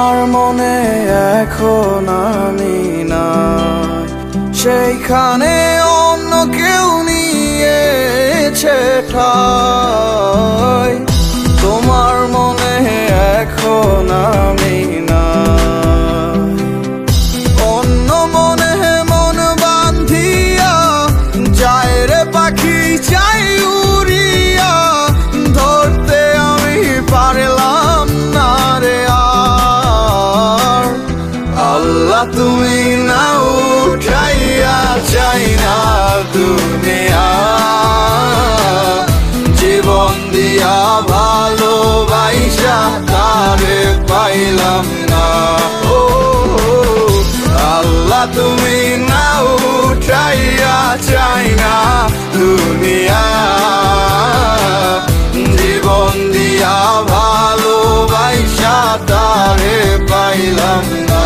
তোমার মনে এখন আমি নাই, সেইখানে অন্য কেউ নিয়েছে ঠাই। তোমার মনে এখন আমি নাই, অন্য মনে মন বান্ধিয়া যায় রে পাখি চাই উড়িয়া, ধরতে আমি পারলাম না রে আর। আল্লাহ তুমি না উঠাইয়া চাই না দুনিয়া, জীবন দিয়া ভালোবাসা তারে পাইলাম না। ও আল্লাহ তুমি না উঠাইয়া চাই না দুনিয়া, জীবন দিয়া ভালোবাসা তারে পাইলাম না।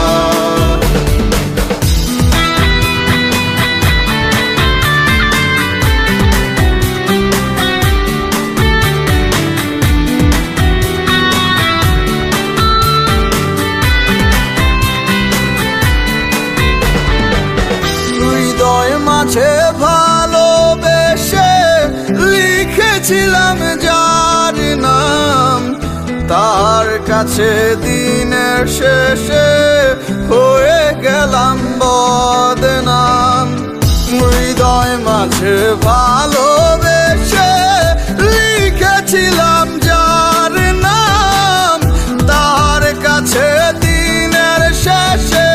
মাঝে ভালোবেসে লিখেছিলাম যার নাম, তার কাছে দিনের শেষে হয়ে গেলাম বদনাম। হৃদয় মাঝে ভালোবেসে লিখেছিলাম যার নাম, তার কাছে দিনের শেষে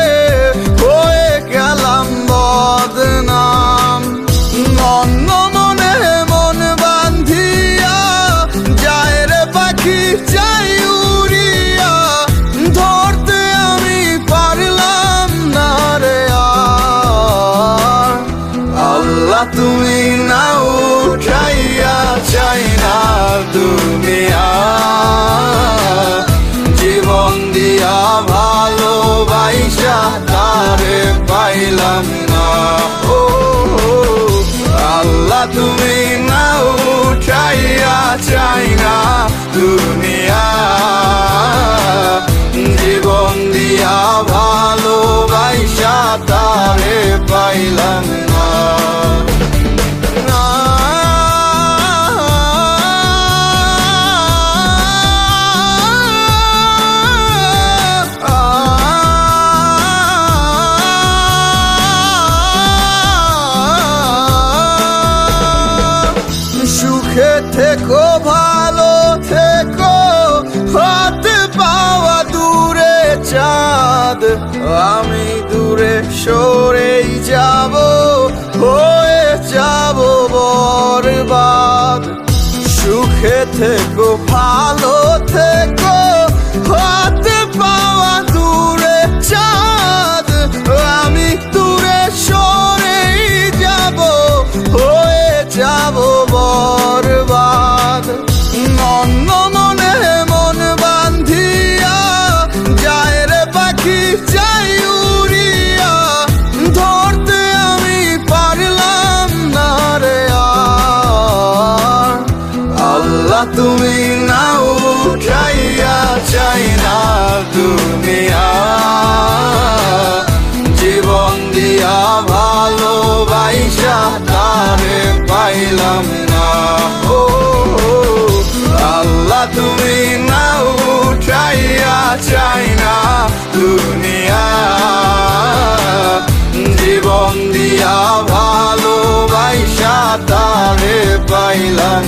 হয়ে গেলাম বদনাম। অন্য মনে মন বান্ধিয়া যায় রে পাখি চাই উড়িয়া, ধরতে আমি পারলাম না রে আর। আল্লাহ তুমি না উঠাইয়া চাই না দুনিয়া, জীবন দিয়া ভালোবাসা তারে পাইলাম না। ও আল্লাহ তুমি না উঠাইয়া চাই না দুনিয়া, জীবন দিয়া ভালোবাসা তারে পাইলাম না। সুখে থেকো ভালো থেকো, হাতে পাওয়া দূরে চাঁদ, আমি দূরে সরেই যাব, হয়ে যাব বরবাদ। সুখে থেকো ভালো থেকো, হাতে পাওয়া দূরে চাঁদ, আমি দূরে সরেই যাব, হয়ে যাব বরবাদ। অন্য মনে মন বান্ধিয়া যায় রে পাখি চাই উড়িয়া, ধরতে আমি পারলাম না রে আর। আল্লাহ তুমি না উঠাইয়া চাই না দুনিয়া, জীবন দিয়া ভালোবাসা তারে পাইলাম না। ও আল্লাহ তুমি না উঠাইয়া চাই না দুনিয়া, জীবন দিয়া ভালোবাসা তারে পাইলাম।